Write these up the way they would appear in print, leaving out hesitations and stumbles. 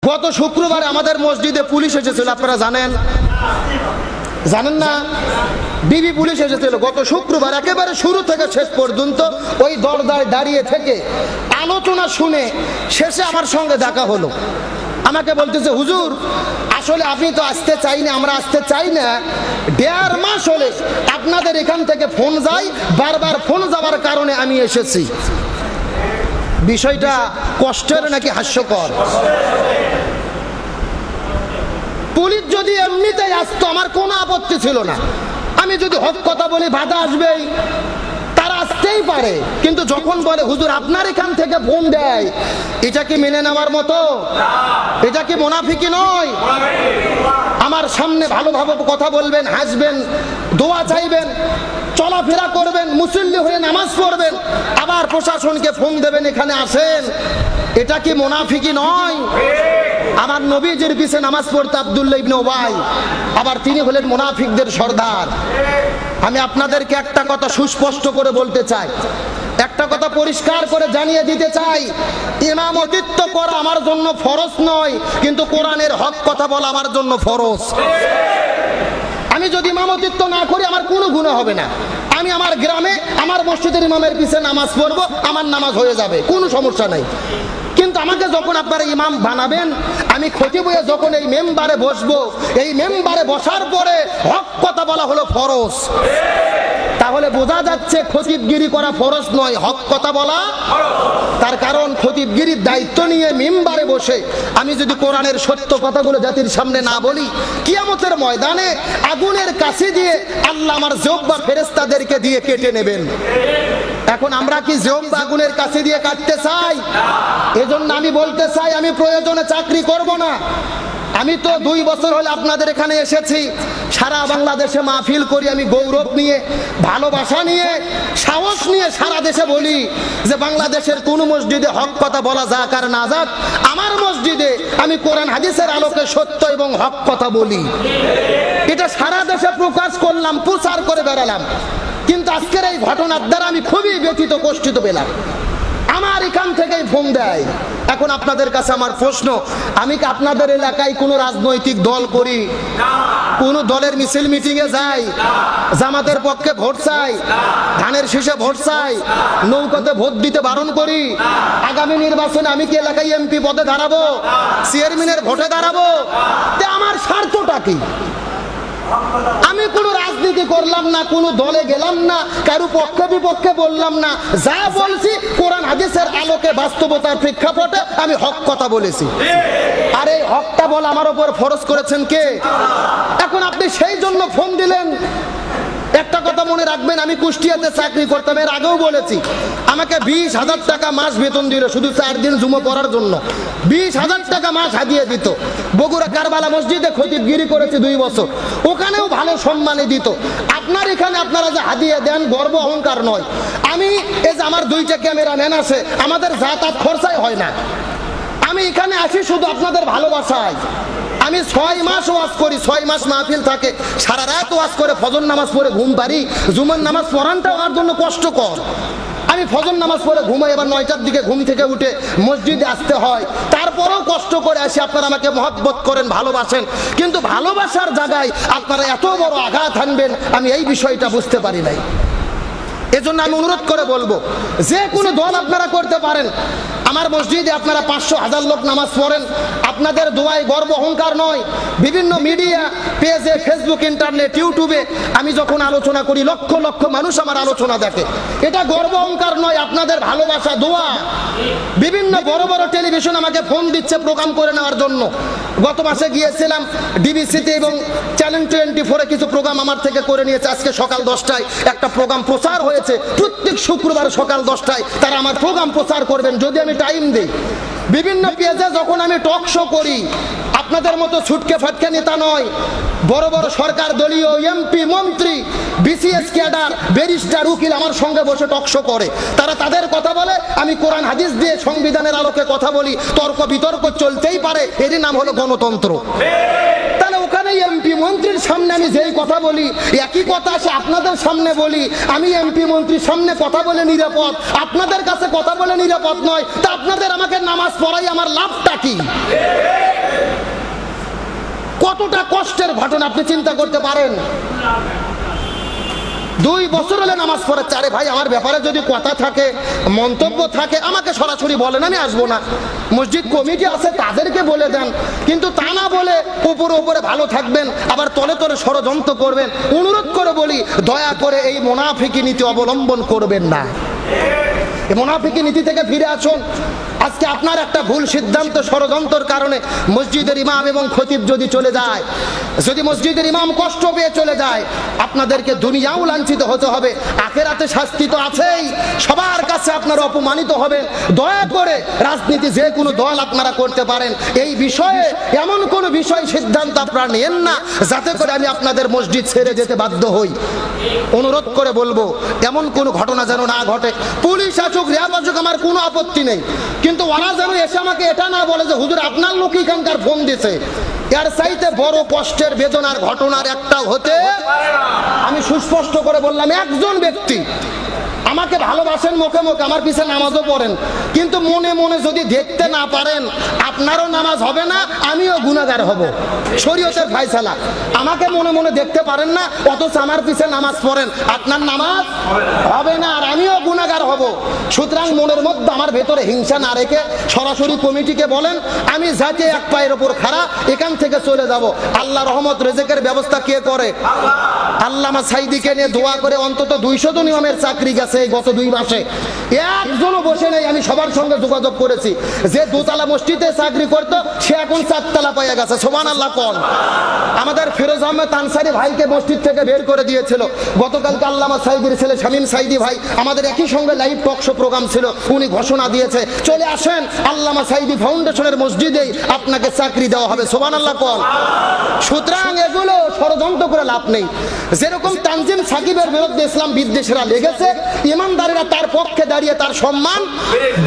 গত শুক্রবারে আমাদের মসজিদে পুলিশ এসেছিল, আপনারা জানেন না? ডিবি পুলিশ এসেছিল গত শুক্রবার, একেবারে শুরু থেকে শেষ পর্যন্ত ওই দরজায় দাঁড়িয়ে থেকে আলোচনা শুনে শেষে আমার সঙ্গে দেখা হলো। আমাকে বলতেছে, হুজুর আসলে আপনি তো আসতে চাইনি, আমরা আসতে চাই না, 1.5 মাস হলে আপনাদের এখান থেকে ফোন যায়, বারবার ফোন যাওয়ার কারণে আমি এসেছি। বিষয়টা কষ্টের নাকি হাস্যকর? পুলিশ যদি এমনিতেই আসতো আমার কোনো আপত্তি ছিল না, আমি যদি হক কথা বলি বাধা আসবেই, তারা আসতেই পারে। কিন্তু যখন বলে হুজুর আপনার এখান থেকে ফোন দেয়, এটা কি মেনে নেওয়ার মতো? এটা কি মুনাফিকি নয়? আমার সামনে ভালোভাবে কথা বলবেন, হাসবেন, দোয়া চাইবেন, চলাফেরা করবেন, মুসল্লি হয়ে নামাজ পড়বেন, আবার প্রশাসনকে ফোন দেবেন এখানে আসেন, এটা কি মুনাফিকি নয়? আমার নবীজির পিছে নামাজ পড়তে আব্দুল্লাহ ইবনে উবাই, আবার তিনি হলেন মুনাফিকদের সর্দার। আমি আপনাদেরকে একটা কথা সুস্পষ্ট করে বলতে চাই, একটা কথা পরিষ্কার করে জানিয়ে দিতে চাই, ইমামতিত্ব করা আমার জন্য ফরজ নয়, কিন্তু কোরআনের হক কথা বলা আমার জন্য ফরজ। আমি যদি ইমামতিত্ব না করি আমার কোনো গুনাহ হবে না, আমি আমার গ্রামে আমার মসজিদের ইমামের পিছে নামাজ পড়বো, আমার নামাজ হয়ে যাবে, কোনো সমস্যা নাই। কিন্তু আমাকে যখন আপনারা ইমাম বানাবেন, আমি খতিব হয়ে যখন এই মেম্বারে বসবো, এই মেম্বারে বসার পরে হক কথা বলা হলো ফরজ। তাহলে বোঝা যাচ্ছে খতিবগিরি করা ফরজ নয়, হক কথা বলা। তার কারণ খতিবগিরির দায়িত্ব নিয়ে মিম্বারে বসে আমি যদি কোরআনের সত্য কথাগুলো জাতির সামনে না বলি, কিয়ামতের ময়দানে আগুনের কাছে দিয়ে আল্লাহ আমার জিহ্বা ফেরেশতাদেরকে দিয়ে কেটে নেবেন। এখন আমরা কি জিহ্বা আগুনের কাছে দিয়ে কাটতে চাই? এজন্য আমি বলতে চাই, আমি প্রয়োজনে চাকরি করব না। আমি তো 2 বছর হলে আপনাদের এখানে এসেছি, সারা বাংলাদেশে মাহফিল করি, আমি গৌরব নিয়ে, ভালোবাসা নিয়ে, সাহস নিয়ে সারা দেশে বলি যে বাংলাদেশের কোন মসজিদে হক কথা বলা যাক আর না যাক, আমার মসজিদে আমি কোরআন হাদিসের আলোকে সত্য এবং হক কথা বলি। এটা সারা দেশে প্রকাশ করলাম, প্রচার করে বেড়ালাম। কিন্তু আজকের এই ঘটনার দ্বারা আমি খুবই ব্যথিত, কষ্টিত পেলাম। আমার এখান থেকেই ফোন দেয়। এখন আপনাদের কাছে আমার প্রশ্ন, আমি কি আপনাদের এলাকায় কোনো রাজনৈতিক দল করি? কোন দলের মিছিল মিটিংয়ে যাই? জামাতের পক্ষে ভোট চাই? ধানের শীষে ভোট চাই? নৌকাতে ভোট দিতে বারণ করি? আগামী নির্বাচনে আমি কি এলাকায় এমপি পদে দাঁড়াবো? চেয়ারম্যানের ভোটে দাঁড়াবো? আমার স্বার্থটা কি? আমি কোনো রাজনীতি করলাম না, কোনো দলে গেলাম না, কারো পক্ষে বিপক্ষে বললাম না, যা বলছি কোরআন হাদিসের আলোকে বাস্তবতার প্রেক্ষাপটে আমি হক কথা বলেছি। আর এই হকটা বলা আমার উপর ফরজ করেছেন কে? এখন আপনি সেই জন্য ফোন দিলেন। একটা কথা মনে রাখবেন, আমি কুষ্টিয়াতে চাকরি করতাম, এর আগেও বলেছি, আমাকে 20,000 টাকা মাস বেতন দিল শুধু 4 দিন জুমা পড়ার জন্য। 20,000 টাকা মাস হাদিয়ে দিত। বগুড়া কারবালা মসজিদে খতিবগিরি করেছি 2 বছর, ওখানেও ভালো সম্মানই দিত। আপনার এখানে আপনারা যে হাদিয়ে দেন, গর্ব অহংকার নয়। আমি এই যে আমার 2টা ক্যামেরাম্যান আছে, আমাদের যাতায়াত খরচাই হয় না। আমি এখানে আসি শুধু আপনাদের ভালোবাসায়। আমি 6 মাস ওয়াজ করি, 6 মাস মাহফিল থাকে, সারা রাত ওয়াজ করে ফজর নামাজ পড়ে ঘুম পারি। জুমার নামাজ পড়ানটা আমার জন্য কষ্টকর। আমি ফজর নামাজ পড়ে ঘুমাই, এবার 9টার দিকে ঘুম থেকে উঠে মসজিদে আসতে হয়, তারপরেও কষ্ট করে আসি। আপনারা আমাকে মহব্বত করেন, ভালোবাসেন, কিন্তু ভালোবাসার জায়গায় আপনারা এত বড় আঘাত আনবেন, আমি এই বিষয়টা বুঝতে পারি নাই। এজন্য আমি অনুরোধ করে বলবো, যে কোনো দল আপনারা করতে পারেন। আমার মসজিদে আপনারা 500,000 লোক নামাজ পড়েন, আপনাদের দোয়ায় গর্ব অহংকার নয়। বিভিন্ন মিডিয়া পেজে, ফেসবুক, ইন্টারনেট, ইউটিউবে আমি যখন আলোচনা করি, লক্ষ লক্ষ মানুষ আমার আলোচনা দেখে, এটা গর্ব অহংকার নয়, আপনাদের ভালোবাসা, দোয়া। বিভিন্ন বড় বড় টেলিভিশন আমাকে ফোন দিচ্ছে প্রোগ্রাম করে নেওয়ার জন্য। গত মাসে গিয়েছিলাম ডিবিসিতে এবং চ্যানেল 24-এ কিছু প্রোগ্রাম আমার থেকে করে নিয়েছে। আজকে সকাল 10টায় একটা প্রোগ্রাম প্রচার হয়েছে, প্রত্যেক শুক্রবার সকাল 10টায় তারা আমার প্রোগ্রাম প্রচার করবেন যদি আমি টাইম দিই। বিভিন্ন পেজে যখন আমি টক শো করি, আপনাদের মতো ছুটকে ফাটকে নেতা নয়, বড় বড় সরকার দলীয় এমপি, মন্ত্রী, বিসিএস ক্যাডার, ব্যারিস্টার, উকিল আমার সঙ্গে বসে টক শো করে। তারা তাদের কথা বলে, আমি কোরআন হাদিস দিয়ে সংবিধানের আলোকে কথা বলি। তর্ক বিতর্ক চলতেই পারে, এরই নাম হলো গণতন্ত্র। তাহলে ওখানে এমপি মন্ত্রীর সামনে আমি যেই কথা বলি, একই কথা আসে আপনাদের সামনে বলি। আমি এমপি মন্ত্রীর সামনে কথা বলে নিরাপদ, আপনাদের কাছে কথা বলে নিরাপদ নয়। তা আপনাদের আমাকে নামাজ পড়াই আমার লাভটা কি? কতটা কষ্টের ঘটনা আপনি চিন্তা করতে পারেন। 2 বছর হলে নামাজ পড়াচ্ছে। আরে ভাই, আমার ব্যাপারে যদি কথা থাকে, মন্তব্য থাকে, আমাকে সরাসরি বলেন, আমি আসবো না। মসজিদ কমিটি আছে, তাদেরকে বলে দেন। কিন্তু তা না বলে উপরে উপরে ভালো থাকবেন, আবার তলে তলে ষড়যন্ত্র করবেন। অনুরোধ করে বলি, দয়া করে এই মুনাফিকি নীতি অবলম্বন করবেন না। এই মুনাফিকি নীতি থেকে ফিরে আসুন। আজকে আপনার একটা ভুল সিদ্ধান্ত, ষড়যন্ত্রের কারণে মসজিদের ইমাম এবং খতিব যদি চলে যায়, যদি মসজিদের ইমাম কষ্ট পেয়ে চলে যায়, আপনাদেরকে দুনিয়াও লাঞ্ছিত হতে হবে, আখিরাতে শাস্তি তো আছেই। সবার কাছে আপনারা অপমানিত হবেন। দয়া করে রাজনীতি যে কোনো দল আপনারা করতে পারেন, এই বিষয়ে এমন কোনো বিষয় সিদ্ধান্ত আপনারা নেন না যাতে করে আমি আপনাদের মসজিদ ছেড়ে যেতে বাধ্য হই। অনুরোধ করে বলবো, এমন কোনো ঘটনা যেন না ঘটে। পুলিশ আসুক, র্যাব আসুক, আমার কোনো আপত্তি নেই, কিন্তু ওরা যেন এসে আমাকে এটা না বলে যে হুজুর আপনার লোক এখানকার ফোন দিছে। এর চাইতে বড় কষ্টের বেদনার ঘটনার একটা হতে, আমি সুস্পষ্ট করে বললাম, একজন ব্যক্তি আমাকে ভালোবাসেন মুখে মুখে, আমার পিছে নামাজও পড়েন, কিন্তু মনে মনে যদি দেখতে না পারেন, আপনারও নামাজ হবে না, আমিও গুনাহগার হব। শরীয়তের ফায়সালা। আমাকে মনে মনে দেখতে পারেন না, অথচ আমার পিছে নামাজ পড়েন, আপনার নামাজ হবে না আর আমিও গুনাহগার হব। সুতরাং মনের মধ্যে আমার ভেতরে হিংসা না রেখে সরাসরি কমিটিকে বলেন, আমি যাতে এক পায়ের ওপর খাড়া, এখান থেকে চলে যাব। আল্লাহ রহমত রেজেকের ব্যবস্থা কে করে? আল্লামা সাইদিকে নিয়ে দোয়া করে অন্তত 200 নিয়মের চাকরি গেছে এই গত 2 মাসে। একজনও বসে নেই। আমি সবার সঙ্গে যোগাযোগ করেছি। যে 2তলা মসজিদে চাকরি করত, সে এখন 4তলা পেয়ে গেছে। সুবহানাল্লাহ কোন। আমাদের ফিরোজ আহমেদ আনসারী ভাইকে মসজিদ থেকে বের করে দিয়েছিল। গতকালকে আল্লামা সাইদির ছেলে শামীম সাইদি ভাই, আমাদের একই সঙ্গে লাইভ টক শো প্রোগ্রাম ছিল, উনি ঘোষণা দিয়েছে, চলে আসেন আল্লামা সাইদি ফাউন্ডেশনের মসজিদেই আপনাকে চাকরি দেওয়া হবে। সুবহানাল্লাহ কোন। সুতরাং এগুলো ষড়যন্ত্র করে লাভ নেই। যেরকম তানজিম সাকিবের বিরুদ্ধে ইসলাম বিদ্বেষীরা লেগেছে, ইমানদারেরা তার পক্ষে দাঁড়িয়ে তার সম্মান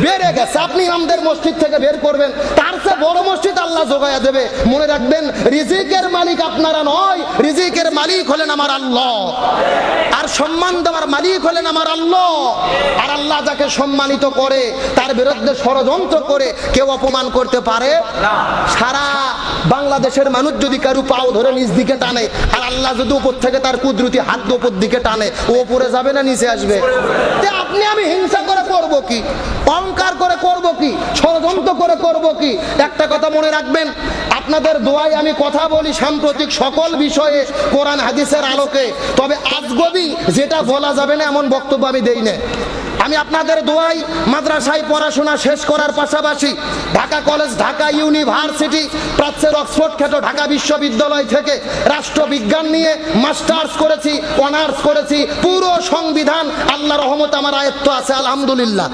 বেড়ে গেছে। আপনি ইমামদের মসজিদ থেকে বের করবেন, তার চেয়ে বড় মসজিদ আল্লাহ জোগায়া দেবে। মনে রাখবেন, রিজিকের মালিক আপনারা নয়, রিজিকের মালিক হলেন আমার আল্লাহ, আর সম্মান দেওয়ার মালিক হলেন আমার আল্লাহ। আর আল্লাহ যাকে সম্মানিত করে, তার বিরুদ্ধে ষড়যন্ত্র করে কেউ অপমান করতে পারে না। সারা বাংলাদেশের মানুষ যদি কারু পাও ধরে নিচ দিকে টানে, আর আল্লাহ যদি উপর থেকে তার কুদরতি হাত উপর দিকে টানে, ও উপরে যাবে না নিচে আসবে? আপনি আমি হিংসা করে করব কি, অহংকার করে করব কি, ষড়যন্ত্র করে করব কি? একটা কথা মনে রাখবেন, আপনাদের দোয়ায় আমি কথা বলি সাম্প্রতিক সকল বিষয়ে কোরআন হাদিসের আলোকে। তবে আজগবি যেটা বলা যাবে না এমন বক্তব্য আমি দেই না। আমি আপনাদের দোয়াই মাদ্রাসায় পড়াশোনা শেষ করার পাশাপাশি ঢাকা কলেজ, ঢাকা ইউনিভার্সিটি, প্রাচ্যের অক্সফোর্ড খ্যাত ঢাকা বিশ্ববিদ্যালয় থেকে রাষ্ট্রবিজ্ঞান নিয়ে মাস্টার্স করেছি, অনার্স করেছি। পুরো সংবিধান আল্লাহ রহমত আমার আয়ত্ত আছে, আলহামদুলিল্লাহ।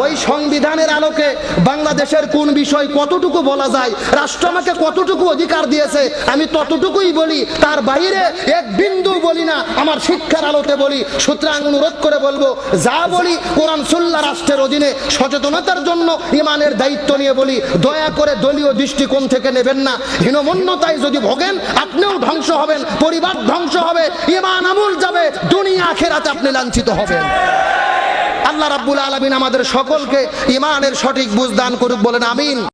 ওই সংবিধানের আলোকে বাংলাদেশের কোন বিষয় কতটুকু বলা যায়, রাষ্ট্র আমাকে কতটুকু অধিকার দিয়েছে, আমি ততটুকুই বলি, তার বাইরে এক বিন্দু বলি না, আমার শিক্ষার আলোতে বলি। সুতরাং অনুরোধ করে বলবো, যা বলি কোরআন সুন্নাহ রাষ্ট্রের অধীনে সচেতনতার জন্য ইমানের দায়িত্ব নিয়ে বলি। দয়া করে দলীয় দৃষ্টিকোণ থেকে নেবেন না। হীনমন্যতায় যদি ভোগেন, আপনিও ধ্বংস হবেন, পরিবার ধ্বংস হবে, ইমান আমল যাবে, দুনিয়া আখিরাতে আপনি লাঞ্ছিত হবেন। আল্লাহ রাব্বুল আলামিন আমাদের সকলকে ইমানের সঠিক বুঝ দান করুক, বলেন আমিন।